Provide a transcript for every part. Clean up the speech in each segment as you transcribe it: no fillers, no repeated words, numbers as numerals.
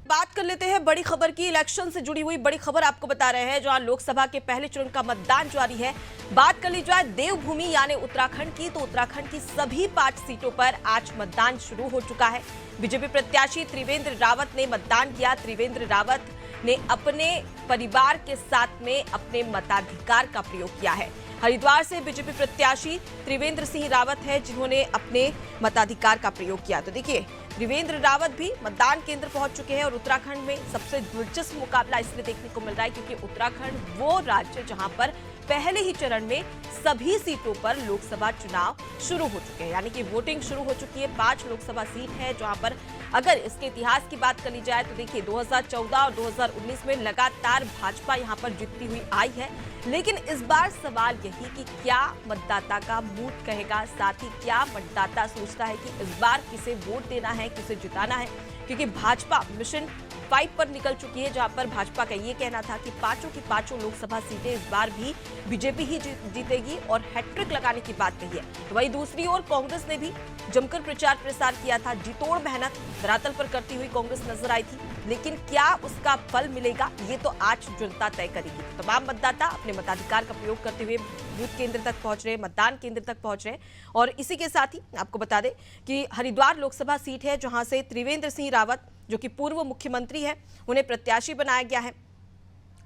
बात कर लेते हैं बड़ी खबर की। इलेक्शन से जुड़ी हुई बड़ी खबर आपको बता रहे हैं, जहां लोकसभा के पहले चरण का मतदान जारी है। बात कर ली जाए देवभूमि यानी उत्तराखंड की, तो उत्तराखंड की सभी 5 सीटों पर आज मतदान शुरू हो चुका है। बीजेपी प्रत्याशी त्रिवेंद्र रावत ने मतदान किया। त्रिवेंद्र रावत ने अपने परिवार के साथ में अपने मताधिकार का प्रयोग किया है। हरिद्वार से बीजेपी प्रत्याशी त्रिवेंद्र सिंह रावत है, जिन्होंने अपने मताधिकार का प्रयोग किया। तो देखिए, त्रिवेंद्र रावत भी मतदान केंद्र पहुंच चुके हैं और उत्तराखंड में सबसे दिलचस्प मुकाबला इसलिए देखने को मिल रहा है क्योंकि उत्तराखंड वो राज्य जहां पर पहले ही चरण में सभी सीटों पर लोकसभा चुनाव शुरू हो चुके हैं, यानी कि वोटिंग शुरू हो चुकी है। 5 लोकसभा सीट है जहां पर अगर इसके इतिहास की बात कर ली जाए तो देखिए 2014 और 2019 में लगातार भाजपा यहां पर जीतती हुई आई है। लेकिन इस बार सवाल यही कि क्या मतदाता का मूड कहेगा, साथ ही क्या मतदाता सोचता है कि इस बार किसे वोट देना है, किसे जिताना है, क्योंकि भाजपा मिशन 5 पर निकल चुकी है, जहां पर भाजपा का ये कहना था कि पांचों की पांचों लोकसभा सीटें इस बार भी बीजेपी ही जीतेगी और हैट्रिक लगाने की बात कही है। तो वहीं दूसरी ओर कांग्रेस ने भी जमकर प्रचार प्रसार किया था। जीतोड़ मेहनत धरातल पर करती हुई कांग्रेस नजर आई थी, लेकिन क्या उसका फल मिलेगा ये तो आज जनता तय करेगी। तो तमाम मतदाता अपने मताधिकार का प्रयोग करते हुए बूथ केंद्र तक पहुंच रहे, मतदान केंद्र तक पहुंच रहे। और इसी के साथ ही आपको बता दें कि हरिद्वार लोकसभा सीट है जहां से त्रिवेंद्र सिंह रावत, जो कि पूर्व मुख्यमंत्री है, उन्हें प्रत्याशी बनाया गया है।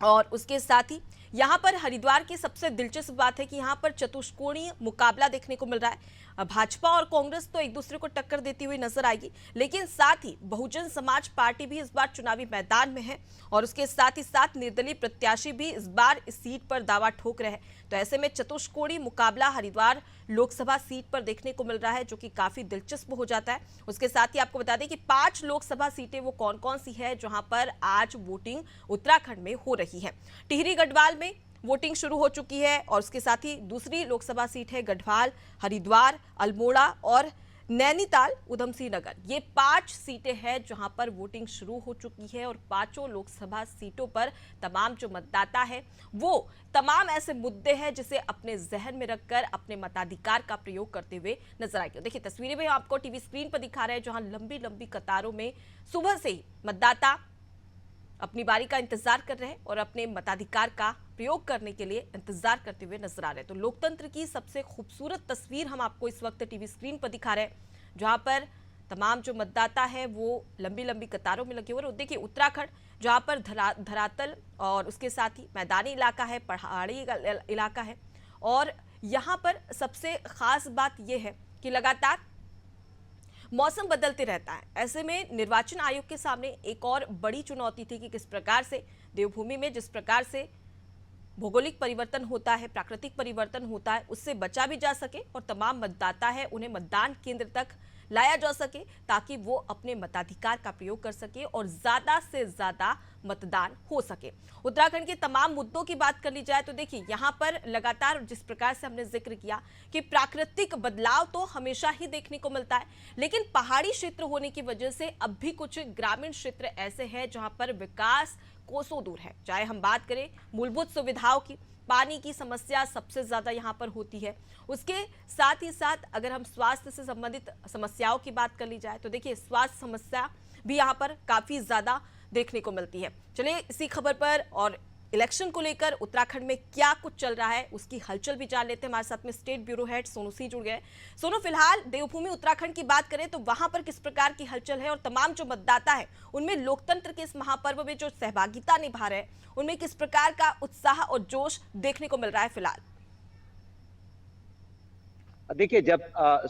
और उसके साथ ही यहां पर हरिद्वार की सबसे दिलचस्प बात है कि यहां पर चतुष्कोणीय मुकाबला देखने को मिल रहा है। भाजपा और कांग्रेस तो एक दूसरे को टक्कर देती हुई नजर आएगी, लेकिन साथ ही बहुजन समाज पार्टी भी इस बार चुनावी मैदान में है और उसके साथ ही साथ निर्दलीय प्रत्याशी भी इस बार इस सीट पर दावा ठोक रहे हैं। तो ऐसे में चतुष्कोणीय मुकाबला हरिद्वार लोकसभा सीट पर देखने को मिल रहा है, जो कि काफी दिलचस्प हो जाता है। उसके साथ ही आपको बता दें कि 5 लोकसभा सीटें वो कौन कौन सी है जहां पर आज वोटिंग उत्तराखंड में हो रही है। टिहरी गढ़वाल में वोटिंग शुरू हो चुकी है और उसके साथ ही दूसरी लोकसभा सीट है गढ़वाल, हरिद्वार, अल्मोड़ा और नैनीताल, उधम सिंह नगर। ये 5 सीटें हैं जहां पर वोटिंग शुरू हो चुकी है और पांचों लोकसभा सीटों पर तमाम जो मतदाता है वो तमाम ऐसे मुद्दे हैं जिसे अपने जहन में रखकर अपने मताधिकार का प्रयोग करते हुए नजर आएंगे। देखिए, तस्वीरें भी आपको टीवी स्क्रीन पर दिखा रहे हैं, जहां लंबी लंबी कतारों में सुबह से ही मतदाता अपनी बारी का इंतजार कर रहे हैं और अपने मताधिकार का प्रयोग करने के लिए इंतजार करते हुए नजर आ रहे हैं। तो लोकतंत्र की सबसे खूबसूरत तस्वीर हम आपको इस वक्त टीवी स्क्रीन पर दिखा रहे हैं, जहां पर तमाम जो मतदाता है वो लंबी लंबी कतारों में लगे हुए हैं। देखिए, उत्तराखंड जहां पर धरातल और उसके साथ ही मैदानी इलाका है, पहाड़ी इलाका है, और यहाँ पर सबसे खास बात यह है कि लगातार मौसम बदलते रहता है। ऐसे में निर्वाचन आयोग के सामने एक और बड़ी चुनौती थी कि किस प्रकार से देवभूमि में जिस प्रकार से भौगोलिक परिवर्तन होता है, प्राकृतिक परिवर्तन होता है, उससे बचा भी जा सके और तमाम मतदाता है उन्हें मतदान केंद्र तक लाया जा सके ताकि वो अपने मताधिकार का प्रयोग कर सके और ज्यादा से ज्यादा मतदान हो सके। उत्तराखंड के तमाम मुद्दों की बात कर ली जाए तो देखिए, यहाँ पर लगातार जिस प्रकार से हमने जिक्र किया कि प्राकृतिक बदलाव तो हमेशा ही देखने को मिलता है, लेकिन पहाड़ी क्षेत्र होने की वजह से अब भी कुछ ग्रामीण क्षेत्र ऐसे हैं जहां पर विकास कोसों दूर है। चाहे हम बात करें मूलभूत सुविधाओं की, पानी की समस्या सबसे ज्यादा यहाँ पर होती है। उसके साथ ही साथ अगर हम स्वास्थ्य से संबंधित समस्याओं की बात कर ली जाए तो देखिए, स्वास्थ्य समस्या भी यहाँ पर काफी ज्यादा देखने को मिलती है। चलिए, इसी खबर पर और इलेक्शन को लेकर उत्तराखंड में क्या कुछ चल रहा है उसकी हलचल भी जान लेते हैं। हमारे साथ में state bureau head Sonu Singh जुड़ गए। सोनू, फिलहाल देवभूमि उत्तराखंड की बात करें तो वहां पर किस प्रकार की हलचल है और तमाम जो मतदाता है उनमें लोकतंत्र के इस महापर्व में जो सहभागिता निभा रहे हैं उनमें किस प्रकार का उत्साह और जोश देखने को मिल रहा है फिलहाल? देखिए, जब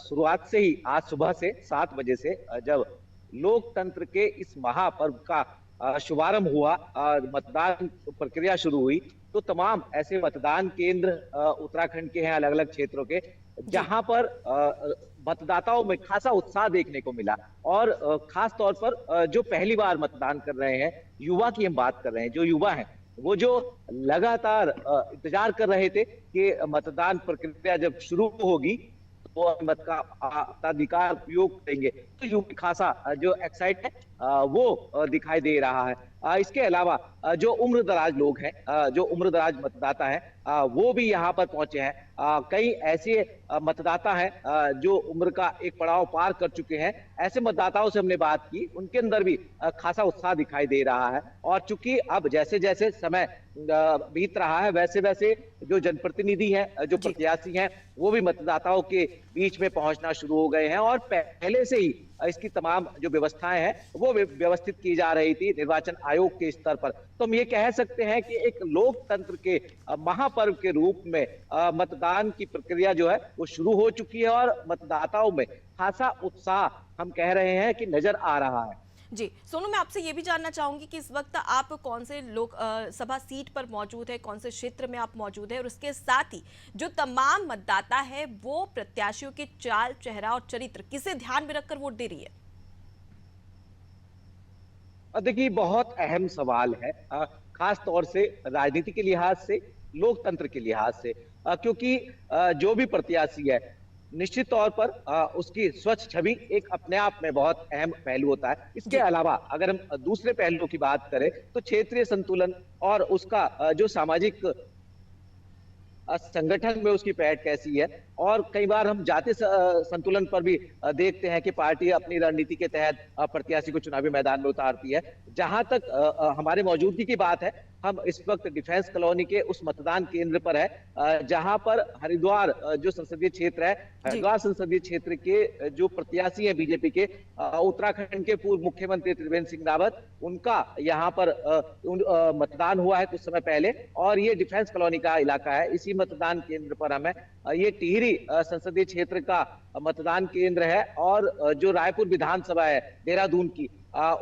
शुरुआत से ही आज सुबह से 7 बजे से जब लोकतंत्र के इस महापर्व का शुभारंभ हुआ, मतदान प्रक्रिया शुरू हुई, तो तमाम ऐसे मतदान केंद्र उत्तराखंड के हैं, अलग अलग क्षेत्रों के, जहां पर मतदाताओं में खासा उत्साह देखने को मिला। और खास तौर पर जो पहली बार मतदान कर रहे हैं, युवा की हम बात कर रहे हैं, जो युवा हैं वो जो लगातार इंतजार कर रहे थे कि मतदान प्रक्रिया जब शुरू होगी वो मत का मताधिकार उपयोग करेंगे, तो यूपी खासा जो एक्साइट है वो दिखाई दे रहा है। इसके अलावा जो उम्र दराज लोग हैं, जो उम्र दराज मतदाता है, वो भी यहाँ पर पहुंचे हैं। कई ऐसे मतदाता हैं जो उम्र का एक पड़ाव पार कर चुके हैं। ऐसे मतदाताओं से हमने बात की, उनके अंदर भी खासा उत्साह दिखाई दे रहा है। और चूंकि अब जैसे जैसे समय बीत रहा है, वैसे वैसे जो जनप्रतिनिधि हैं, जो जी। प्रत्याशी हैं, वो भी मतदाताओं के बीच में पहुंचना शुरू हो गए हैं। और पहले से ही इसकी तमाम जो व्यवस्थाएं हैं वो व्यवस्थित की जा रही थी निर्वाचन आयोग के स्तर पर। तो हम ये कह सकते हैं कि एक लोकतंत्र के महापर्व के रूप में मतदान की प्रक्रिया जो है वो शुरू हो चुकी है और मतदाताओं में खासा उत्साह हम कह रहे हैं कि नजर आ रहा है। जी सोनू, मैं आपसे ये भी जानना चाहूंगी कि इस वक्त आप कौन से लोक सभा सीट पर मौजूद है, कौन से क्षेत्र में आप मौजूद है, और उसके साथ ही जो तमाम मतदाता है वो प्रत्याशियों के चाल, चेहरा और चरित्र किसे ध्यान में रखकर वोट दे रही है? देखिए, बहुत अहम सवाल है, खास तौर से राजनीति के लिहाज से, लोकतंत्र के लिहाज से, क्योंकि जो भी प्रत्याशी है निश्चित तौर पर उसकी स्वच्छ छवि एक अपने आप में बहुत अहम पहलू होता है। इसके जी। अलावा अगर हम दूसरे पहलुओं की बात करें तो क्षेत्रीय संतुलन और उसका जो सामाजिक संगठन में उसकी पैठ कैसी है, और कई बार हम जातीय संतुलन पर भी देखते हैं कि पार्टी अपनी रणनीति के तहत प्रत्याशी को चुनावी मैदान में उतारती है। जहां तक हमारे मौजूदगी की बात है, हम इस वक्त डिफेंस कॉलोनी के उस मतदान केंद्र पर है जहां पर हरिद्वार जो संसदीय क्षेत्र है, जी। हरिद्वार संसदीय क्षेत्र के जो प्रत्याशी हैं बीजेपी के, उत्तराखंड के पूर्व मुख्यमंत्री त्रिवेंद्र सिंह रावत, उनका यहाँ पर मतदान हुआ है कुछ समय पहले। और ये डिफेंस कॉलोनी का इलाका है। इसी मतदान केंद्र पर हमें ये टिहरी संसदीय क्षेत्र का मतदान केंद्र है। और जो रायपुर विधानसभा है देहरादून की,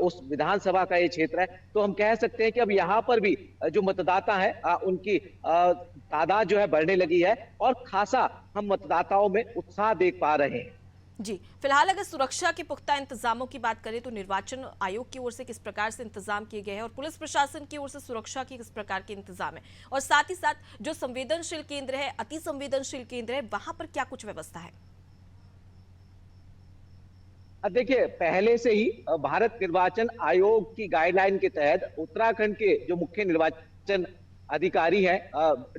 उस विधानसभा का ये क्षेत्र है। तो हम कह सकते हैं कि अब यहाँ पर भी जो मतदाता है उनकी तादाद जो है बढ़ने लगी है और खासा हम मतदाताओं में उत्साह देख पा रहे हैं। जी, फिलहाल अगर सुरक्षा के पुख्ता इंतजामों की बात करें तो निर्वाचन आयोग की ओर से किस प्रकार से इंतजाम किए गए हैं और पुलिस प्रशासन की ओर से सुरक्षा की किस प्रकार के इंतजाम है, और साथ ही साथ जो संवेदनशील केंद्र है, अति संवेदनशील केंद्र है, वहां पर क्या कुछ व्यवस्था है? देखिए, पहले से ही भारत निर्वाचन आयोग की गाइडलाइन के तहत उत्तराखंड के जो मुख्य निर्वाचन अधिकारी हैं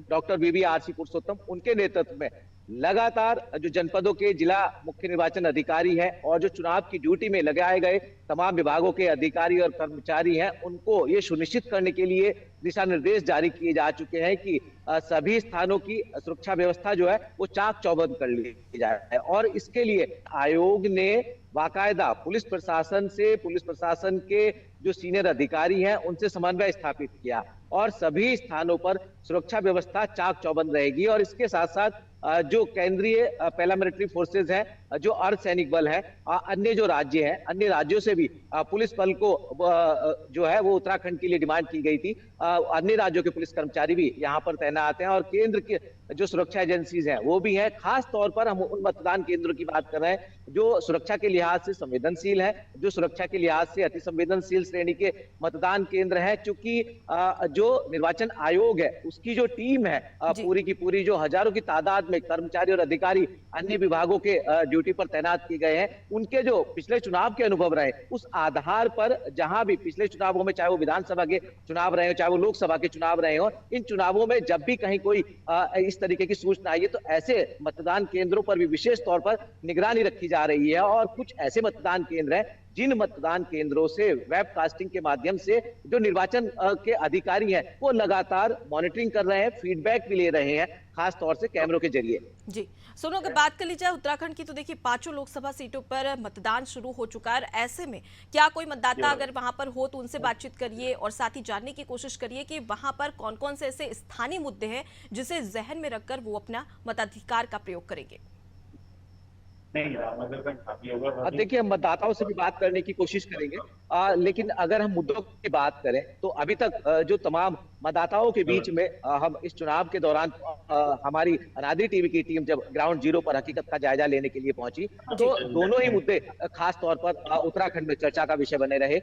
डॉक्टर VVRC पुरुषोत्तम, उनके नेतृत्व में लगातार जो जनपदों के जिला मुख्य निर्वाचन अधिकारी हैं और जो चुनाव की ड्यूटी में लगाए गए तमाम विभागों के अधिकारी और कर्मचारी हैं, उनको ये सुनिश्चित करने के लिए दिशा निर्देश जारी किए जा चुके हैं कि सभी स्थानों की सुरक्षा व्यवस्था जो है वो चाक चौबंद कर ली जाए। और इसके लिए आयोग ने बाकायदा पुलिस प्रशासन के जो सीनियर अधिकारी हैं उनसे समन्वय स्थापित किया और सभी स्थानों पर सुरक्षा व्यवस्था चाक चौबंद रहेगी। और इसके साथ साथ जो केंद्रीय पैरामिलिट्री फोर्सेज हैं, जो अर्धसैनिक बल है, अन्य जो राज्य हैं, अन्य राज्यों से भी पुलिस बल को जो है वो उत्तराखंड के लिए डिमांड की गई थी। अन्य राज्यों के पुलिस कर्मचारी भी यहाँ पर तैनात हैं और केंद्र के जो सुरक्षा एजेंसीज हैं वो भी हैं। खास तौर पर हम उन मतदान केंद्रों की बात कर रहे हैं जो सुरक्षा के लिहाज से संवेदनशील है, जो सुरक्षा के लिहाज से अति संवेदनशील श्रेणी के मतदान केंद्र है। चूंकि जो निर्वाचन आयोग है उसकी जो टीम है पूरी की पूरी, जो हजारों की तादाद में कर्मचारी और अधिकारी अन्य विभागों के ड्यूटी पर तैनात किए गए हैं, उनके जो पिछले चुनाव के अनुभव रहे उस आधार पर जहां भी पिछले चुनावों में, चाहे वो विधानसभा के चुनाव रहे हो, चाहे वो लोकसभा के चुनाव रहे हो, इन चुनावों में जब भी कहीं कोई इस तरीके की सूचना आई है तो ऐसे मतदान केंद्रों पर भी विशेष तौर पर निगरानी रखी जा रही है। और कुछ ऐसे मतदान केंद्र हैं जिन मतदान केंद्रों से वेबकास्टिंग के माध्यम से जो निर्वाचन के अधिकारी हैं वो लगातार मॉनिटरिंग कर रहे हैं, फीडबैक भी ले रहे हैं, खास तौर से कैमरों के जरिए। जी सोनू, अगर बात कर ली जाए उत्तराखंड की तो देखिए 5 लोकसभा सीटों पर मतदान शुरू हो चुका है। ऐसे में क्या कोई मतदाता अगर वहां पर हो तो उनसे बातचीत करिए और साथ ही जानने की कोशिश करिए कि वहां पर कौन कौन से ऐसे स्थानीय मुद्दे हैं जिसे जहन में रखकर वो अपना मताधिकार का प्रयोग करेंगे। देखिए, हम मतदाताओं से भी बात करने की कोशिश करेंगे, लेकिन अगर हम मुद्दों की बात करें तो अभी तक जो तमाम मतदाताओं के बीच में हम इस चुनाव के दौरान हमारी अनादि टीवी की टीम जब ग्राउंड जीरो पर हकीकत का जायजा लेने के लिए पहुंची तो दोनों ही मुद्दे खास तौर पर उत्तराखंड में चर्चा का विषय बने रहे।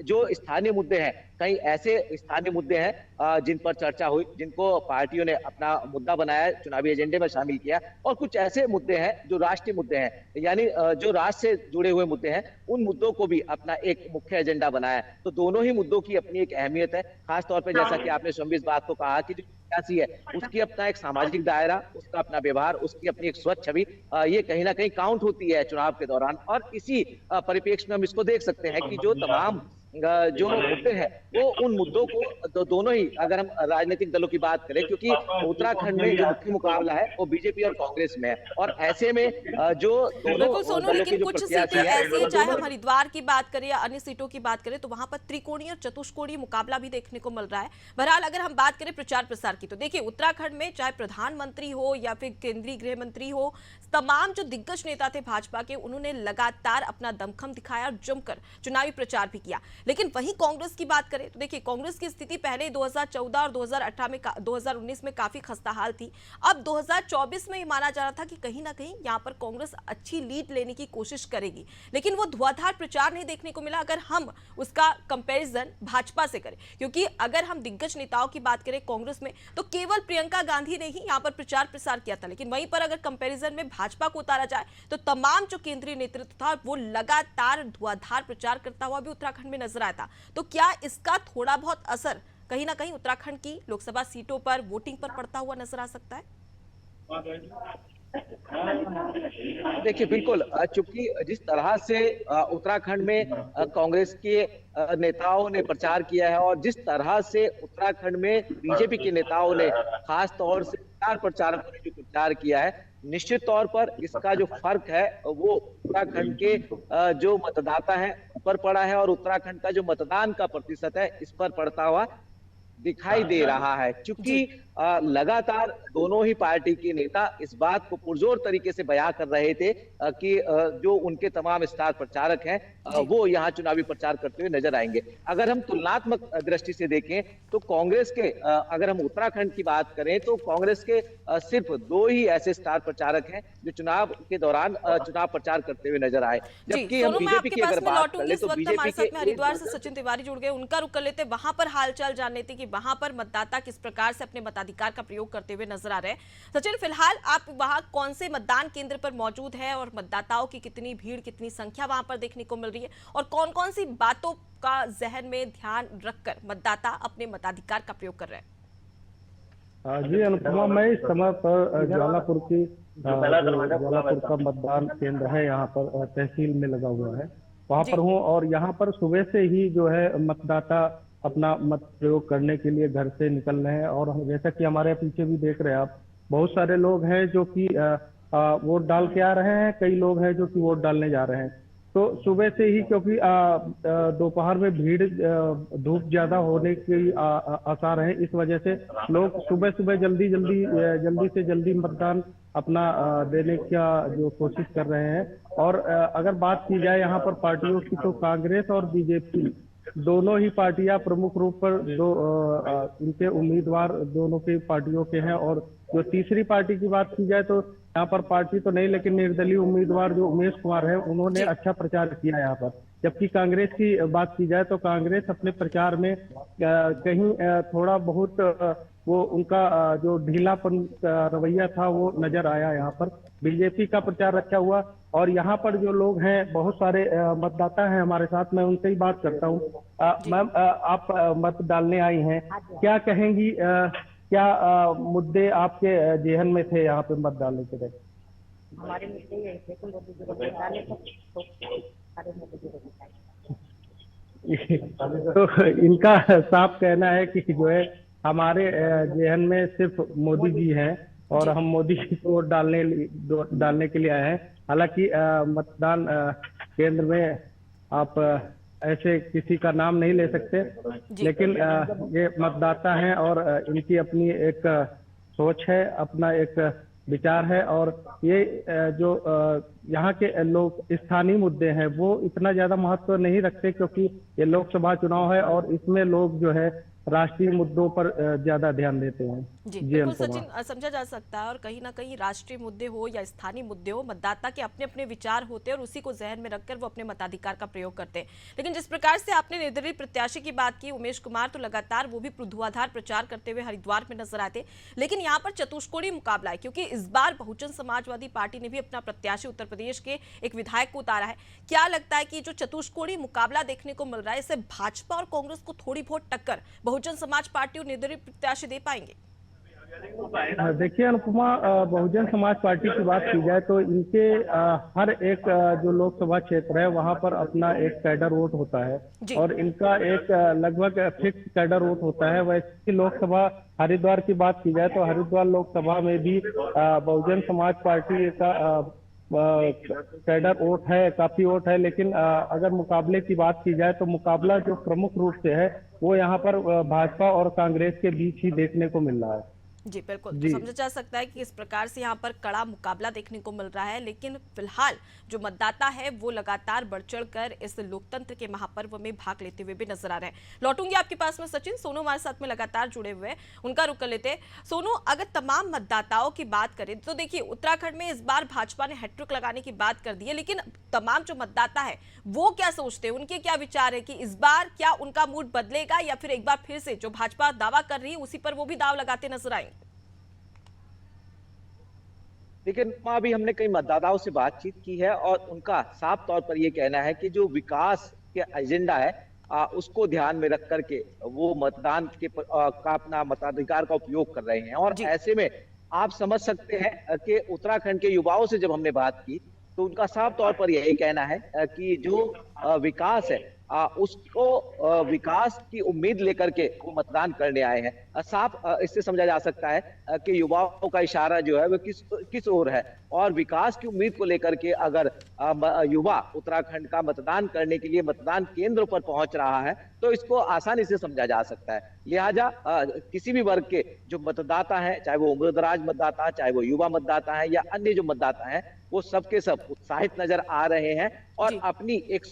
जो स्थानीय मुद्दे हैं, कई ऐसे स्थानीय मुद्दे हैं जिन पर चर्चा हुई, जिनको पार्टियों ने अपना मुद्दा बनाया, चुनावी एजेंडे में शामिल किया, और कुछ ऐसे मुद्दे हैं जो राष्ट्रीय मुद्दे हैं, यानी जो राष्ट्र से जुड़े हुए मुद्दे हैं, उन मुद्दों को भी अपना एक मुख्य एजेंडा बनाया। तो दोनों ही मुद्दों की अपनी एक अहमियत है। खास तौर पर जैसा कि आपने स्वयं इस बात को कहा कि प्रत्याशी है उसकी अपना एक सामाजिक दायरा, उसका अपना व्यवहार, उसकी अपनी एक स्वच्छ छवि, ये कहीं ना कहीं काउंट होती है चुनाव के दौरान। और इसी परिप्रेक्ष्य में हम इसको देख सकते हैं कि जो तमाम जो मुद्दे हैं वो उन मुद्दों को दोनों ही, अगर हम राजनीतिक दलों की बात करें, क्योंकि उत्तराखंड में जो मुख्य मुकाबला है वो बीजेपी और कांग्रेस में है, और ऐसे में जो दोनों बिल्कुल सोनू, दलों लेकिन के जो कुछ प्रत्याशी सीटें हैं ऐसी हैं, वो चाहे दोनों हम हरिद्वार की बात करें या अन्य सीटों की बात करें, तो वहां पर त्रिकोणीय और चतुष्कोणीय मुकाबला भी देखने को मिल रहा है। बहरहाल अगर हम बात करें प्रचार प्रसार की, तो देखिए उत्तराखंड में चाहे प्रधानमंत्री हो या फिर केंद्रीय गृह मंत्री हो, तमाम जो दिग्गज नेता थे भाजपा के, उन्होंने लगातार अपना दमखम दिखाया और जमकर चुनावी प्रचार भी किया। लेकिन वहीं कांग्रेस की बात करें तो देखिए कांग्रेस की स्थिति पहले 2014 और 2018 में 2019 में काफी खस्ताहाल थी। अब 2024 में ये माना जा रहा था कि कहीं ना कहीं यहां पर कांग्रेस अच्छी लीड लेने की कोशिश करेगी, लेकिन वो धुआंधार प्रचार नहीं देखने को मिला अगर हम उसका कंपैरिजन भाजपा से करें। क्योंकि अगर हम दिग्गज नेताओं की बात करें कांग्रेस में, तो केवल प्रियंका गांधी ने ही यहां पर प्रचार प्रसार किया था, लेकिन वहीं पर अगर कंपैरिजन में भाजपा को उतारा जाए तो तमाम जो केंद्रीय नेतृत्व था वो लगातार धुआंधार प्रचार करता हुआ भी उत्तराखंड में नजर आया था। तो क्या इसका थोड़ा बहुत असर कहीं ना कहीं उत्तराखंड की लोकसभा सीटों पर वोटिंग पर पड़ता हुआ नजर आ सकता है? देखिए बिल्कुल, चूंकि जिस तरह से उत्तराखंड में कांग्रेस के नेताओं ने प्रचार किया है, और जिस तरह से उत्तराखंड में बीजेपी के नेताओं ने खास तौर से स्टार प्रचारकों ने जो प्रचार किया है, निश्चित तौर पर इसका जो फर्क है वो उत्तराखंड के जो मतदाता हैं उस पर पड़ा है, और उत्तराखंड का जो मतदान का प्रतिशत है इस पर पड़ता हुआ दिखाई दे रहा है। चूंकि लगातार दोनों ही पार्टी के नेता इस बात को पुरजोर तरीके से बयां कर रहे थे कि जो उनके तमाम स्टार प्रचारक हैं वो यहाँ चुनावी प्रचार करते हुए नजर आएंगे। अगर हम तुलनात्मक दृष्टि से देखें तो कांग्रेस के, अगर हम उत्तराखंड की बात करें तो कांग्रेस के सिर्फ 2 ही ऐसे स्टार प्रचारक हैं जो चुनाव के दौरान चुनाव प्रचार करते हुए नजर आए। जबकि हम बीजेपी की अगर बात करें तो बीजेपी के हरिद्वार से सचिन तिवारी जुड़ गए, उनका रुख कर लेते, वहां पर हालचाल जान लेते कि वहां पर मतदाता किस प्रकार से अपने मताधिकार का प्रयोग करते हुए नजर आ रहे हैं। सचिन, फिलहाल आप वहां कौन से मतदान केंद्र पर मौजूद है और मतदाताओं की कितनी भीड़, कितनी संख्या वहां पर देखने को मिल रही है, और कौन कौन सी बातों का जहन में ध्यान रखकर मतदाता अपने मताधिकार का प्रयोग कर रहे हैं? जी अनुपमा, मैं इस समय पर ज्वालापुर का मतदान केंद्र है, यहाँ पर तहसील में लगा हुआ है, वहां पर हूँ। और यहाँ पर सुबह से ही जो है मतदाता अपना मत प्रयोग करने के लिए घर से निकल रहे हैं। और जैसा कि हमारे पीछे भी देख रहे हैं आप, बहुत सारे लोग हैं जो कि वोट डाल के आ रहे हैं, कई लोग हैं जो कि वोट डालने जा रहे हैं। तो सुबह से ही, क्योंकि दोपहर में भीड़, धूप ज्यादा होने की आसार है, इस वजह से लोग सुबह सुबह जल्दी से जल्दी मतदान अपना देने का जो कोशिश कर रहे हैं। और अगर बात की जाए यहाँ पर पार्टियों की, तो कांग्रेस और बीजेपी दोनों ही पार्टियां प्रमुख रूप पर इनके उम्मीदवार दोनों की पार्टियों के हैं। और जो तीसरी पार्टी की बात की जाए तो यहाँ पर पार्टी तो नहीं, लेकिन निर्दलीय उम्मीदवार जो उमेश कुमार है, उन्होंने अच्छा प्रचार किया यहाँ पर। जबकि कांग्रेस की बात की जाए तो कांग्रेस अपने प्रचार में कहीं थोड़ा बहुत वो उनका जो ढीलापन रवैया था वो नजर आया यहाँ पर। बीजेपी का प्रचार अच्छा हुआ। और यहाँ पर जो लोग हैं, बहुत सारे मतदाता हैं हमारे साथ, मैं उनसे ही बात करता हूँ। मैम, आप मत डालने आई हैं, क्या कहेंगी, क्या मुद्दे आपके जेहन में थे यहाँ पे मत डालने के लिए? हमारे मुद्दे यही थे कि मोदी जी को डाले तो सारे मोदी जी को तो इनका साफ कहना है कि जो है हमारे जेहन में सिर्फ मोदी जी हैं और हम मोदी जी को डालने के लिए आए हैं। हालांकि मतदान केंद्र में आप ऐसे किसी का नाम नहीं ले सकते, लेकिन ये मतदाता हैं और इनकी अपनी एक सोच है, अपना एक विचार है। और ये जो यहाँ के लोग स्थानीय मुद्दे हैं वो इतना ज्यादा महत्व नहीं रखते, क्योंकि ये लोकसभा चुनाव है और इसमें लोग जो है राष्ट्रीय मुद्दों पर ज्यादा ध्यान देते हैं। जी बिल्कुल सचिन, समझा जा सकता है। और कहीं ना कहीं राष्ट्रीय मुद्दे हो या स्थानीय मुद्दे हो, मतदाता के अपने अपने विचार होते हैं और उसी को जहन में रखकर वो अपने मताधिकार का प्रयोग करते हैं। लेकिन जिस प्रकार से आपने निर्दलीय प्रत्याशी की बात की, उमेश कुमार, तो लगातार वो भी धुआंधार प्रचार करते हुए हरिद्वार में नजर आते। लेकिन यहाँ पर चतुष्कोणीय मुकाबला है, क्योंकि इस बार बहुजन समाजवादी पार्टी ने भी अपना प्रत्याशी उत्तर प्रदेश के एक विधायक को उतारा है। क्या लगता है कि जो चतुष्कोणीय मुकाबला देखने को मिल रहा है, इससे भाजपा और कांग्रेस को थोड़ी बहुत टक्कर बहुजन समाज पार्टी और निर्दलीय प्रत्याशी दे पाएंगे? देखिए अनुपमा, बहुजन समाज पार्टी की बात की जाए तो इनके हर एक जो लोकसभा क्षेत्र है वहां पर अपना एक कैडर वोट होता है जी। और इनका एक लगभग फिक्स कैडर वोट होता है। वैसे लोकसभा हरिद्वार की बात की जाए तो हरिद्वार लोकसभा में भी बहुजन समाज पार्टी का कैडर वोट है, काफी वोट है। लेकिन अगर मुकाबले की बात की जाए तो मुकाबला जो प्रमुख रूप से है वो यहाँ पर भाजपा और कांग्रेस के बीच ही देखने को मिल रहा है। जी बिल्कुल, तो जी। समझा जा सकता है कि इस प्रकार से यहाँ पर कड़ा मुकाबला देखने को मिल रहा है, लेकिन फिलहाल जो मतदाता है वो लगातार बढ़ चढ़कर इस लोकतंत्र के महापर्व में भाग लेते हुए भी नजर आ रहे हैं। लौटूंगी आपके पास में सचिन, सोनू हमारे साथ में लगातार जुड़े हुए हैं, उनका रुख कर लेते हैं। सोनू, अगर तमाम मतदाताओं की बात करें तो देखिए उत्तराखंड में इस बार भाजपा ने हैट्रिक लगाने की बात कर दी है, लेकिन तमाम जो मतदाता है वो क्या सोचते हैं, उनके क्या विचार है कि इस बार क्या उनका मूड बदलेगा या फिर एक बार फिर से जो भाजपा दावा कर रही है उसी पर वो भी दाव लगाते नजर आएंगे? लेकिन अभी हमने कई मतदाताओं से बातचीत की है और उनका साफ तौर पर यह कहना है कि जो विकास के एजेंडा है उसको ध्यान में रख करके वो मतदान का अपना मताधिकार का उपयोग कर रहे हैं। और ऐसे में आप समझ सकते हैं कि उत्तराखंड के युवाओं से जब हमने बात की तो उनका साफ तौर पर यही कहना है कि जो विकास है उसको विकास की उम्मीद लेकर के वो मतदान करने आए हैं। साफ इससे समझा जा सकता है कि युवाओं का इशारा जो है वो किस ओर है और विकास की उम्मीद को लेकर के अगर युवा उत्तराखंड का मतदान करने के लिए मतदान केंद्र पर पहुंच रहा है तो इसको आसानी से समझा जा सकता है। लिहाजा किसी भी वर्ग के जो मतदाता हैं, चाहे वो उम्रदराज मतदाता, चाहे वो युवा मतदाता है या अन्य जो मतदाता हैं, वो सबके सब उत्साहित नजर आ रहे हैं और अपनी एक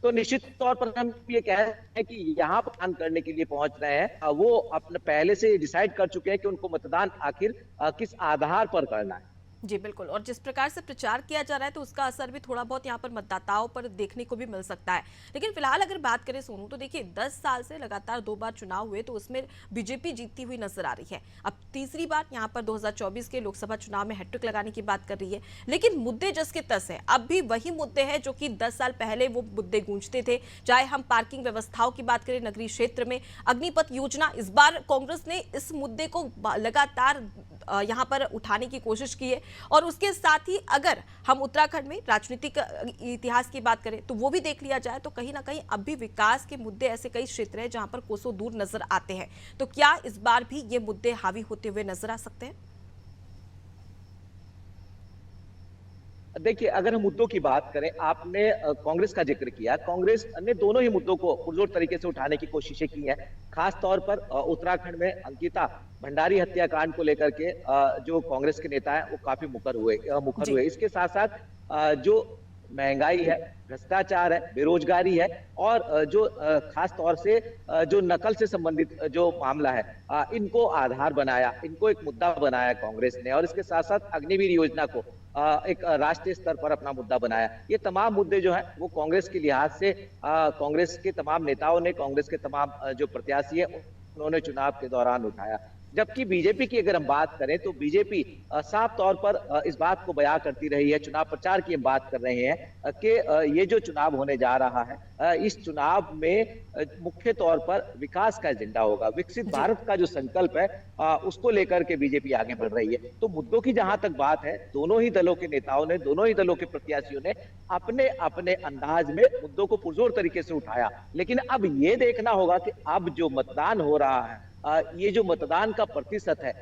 तो निश्चित तौर पर हम ये कह रहे हैं कि यहाँ मतदान करने के लिए पहुंच रहे हैं, वो अपने पहले से डिसाइड कर चुके हैं कि उनको मतदान आखिर किस आधार पर करना है। जी बिल्कुल, और जिस प्रकार से प्रचार किया जा रहा है तो उसका असर भी थोड़ा बहुत यहाँ पर मतदाताओं पर देखने को भी मिल सकता है। लेकिन फिलहाल अगर बात करें सोनू, तो देखिए 10 साल से लगातार 2 बार चुनाव हुए तो उसमें बीजेपी जीतती हुई नजर आ रही है। अब तीसरी बार यहाँ पर 2024 के लोकसभा चुनाव में हैट्रिक लगाने की बात कर रही है, लेकिन मुद्दे जस के तस है। अब भी वही मुद्दे हैं जो कि 10 साल पहले वो मुद्दे गूंजते थे, चाहे हम पार्किंग व्यवस्थाओं की बात करें नगरीय क्षेत्र में, अग्निपथ योजना। इस बार कांग्रेस ने इस मुद्दे को लगातार यहाँ पर उठाने की कोशिश की है और उसके साथ ही अगर हम उत्तराखंड में राजनीतिक इतिहास की बात करें तो वो भी देख लिया जाए तो कहीं ना कहीं अब भी विकास के मुद्दे ऐसे कई क्षेत्र हैं जहां पर कोसों दूर नजर आते हैं। तो क्या इस बार भी ये मुद्दे हावी होते हुए नजर आ सकते हैं? देखिए, अगर हम मुद्दों की बात करें, आपने कांग्रेस का जिक्र किया। कांग्रेस ने दोनों ही मुद्दों को पुरजोर तरीके से उठाने की कोशिशें की हैं। खास तौर पर उत्तराखंड में अंकिता भंडारी हत्याकांड को लेकर के जो कांग्रेस के नेता हैं वो काफी मुखर हुए। इसके साथ साथ जो महंगाई है, भ्रष्टाचार है, बेरोजगारी है और जो खास तौर से जो नकल से संबंधित जो मामला है, इनको आधार बनाया, इनको एक मुद्दा बनाया कांग्रेस ने। और इसके साथ साथ अग्निवीर योजना को एक राष्ट्रीय स्तर पर अपना मुद्दा बनाया। ये तमाम मुद्दे जो हैं वो कांग्रेस के लिहाज से कांग्रेस के तमाम नेताओं ने, कांग्रेस के तमाम जो प्रत्याशी है उन्होंने चुनाव के दौरान उठाया। जबकि बीजेपी की अगर हम बात करें तो बीजेपी साफ तौर पर इस बात को बयां करती रही है, चुनाव प्रचार की हम बात कर रहे हैं कि ये जो चुनाव होने जा रहा है, इस चुनाव में मुख्य तौर पर विकास का एजेंडा होगा। विकसित भारत का जो संकल्प है उसको लेकर के बीजेपी आगे बढ़ रही है। तो मुद्दों की जहां तक बात है, दोनों ही दलों के नेताओं ने, दोनों ही दलों के प्रत्याशियों ने अपने अपने अंदाज में मुद्दों को पुरजोर तरीके से उठाया। लेकिन अब ये देखना होगा कि अब जो मतदान हो रहा है, ये जो मतदान का प्रतिशत है,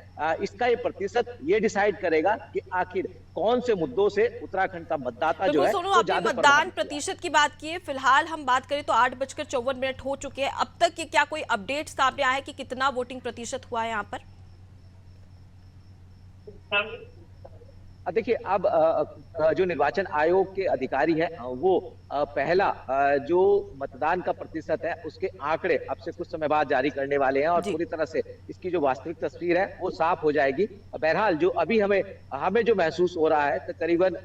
इसका ये प्रतिशत ये डिसाइड करेगा कि आखिर कौन से मुद्दों से उत्तराखंड का मतदाता जो है वो ज्यादा मतदान प्रतिशत की बात की है। फिलहाल हम बात करें तो 8:54 हो चुके हैं। अब तक क्या कोई अपडेट सामने आया है कि कितना वोटिंग प्रतिशत हुआ है यहाँ पर? देखिए, अब जो निर्वाचन आयोग के अधिकारी हैं वो पहला जो मतदान का प्रतिशत है उसके आंकड़े अब से कुछ समय बाद जारी करने वाले हैं और पूरी तरह से इसकी जो वास्तविक तस्वीर है वो साफ हो जाएगी। बहरहाल जो अभी हमें जो महसूस हो रहा है तकरीबन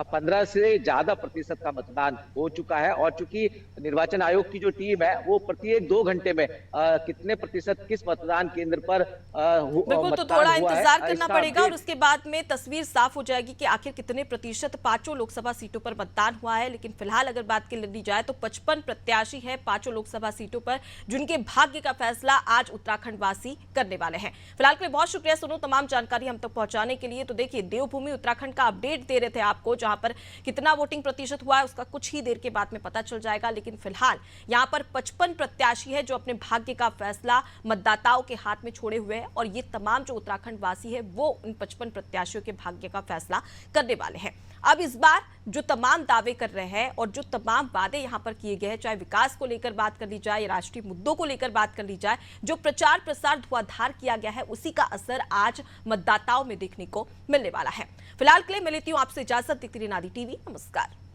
15 से ज्यादा प्रतिशत का मतदान हो चुका है। और चूंकि निर्वाचन आयोग की जो टीम है वो प्रत्येक 2 घंटे में कितने प्रतिशत किस मतदान केंद्र पर बिल्कुल, तो थोड़ा इंतजार करना पड़ेगा और उसके बाद में तस्वीर साफ हो जाएगी कि आखिर कितने प्रतिशत पांचों लोकसभा सीटों पर मतदान हुआ है। लेकिन फिलहाल अगर बात की जाए तो 55 प्रत्याशी है पांचों लोकसभा सीटों पर, जिनके भाग्य का फैसला आज उत्तराखंड वासी करने वाले हैं। फिलहाल के लिए बहुत शुक्रिया सुनो, तमाम जानकारी हम तक पहुंचाने के लिए। तो देखिए, देवभूमि उत्तराखंड का अपडेट दे रहे थे आपको, जहां पर कितना वोटिंग प्रतिशत हुआ है उसका कुछ ही देर के बाद में पता चल जाएगा। लेकिन फिलहाल यहां पर 55 प्रत्याशी है जो अपने भाग्य का फैसला मतदाताओं के हाथ में छोड़े हुए हैं, और ये तमाम जो उत्तराखंड वासी है वो उन 55 प्रत्याशियों के भाग्य का फैसला करने वाले हैं। अब इस बार जो तमाम दावे कर रहे हैं और जो तमाम वादे यहां पर किए गए हैं, चाहे विकास को लेकर बात कर ली जाए या राष्ट्रीय मुद्दों को लेकर बात कर ली जाए, जो प्रचार प्रसार धुआंधार किया गया है उसी का असर आज मतदाताओं में देखने को मिलने वाला है। फिलहाल के लिए मैं लेती हूं आपसे इजाजत। देखती रहिए नादी टीवी। नमस्कार।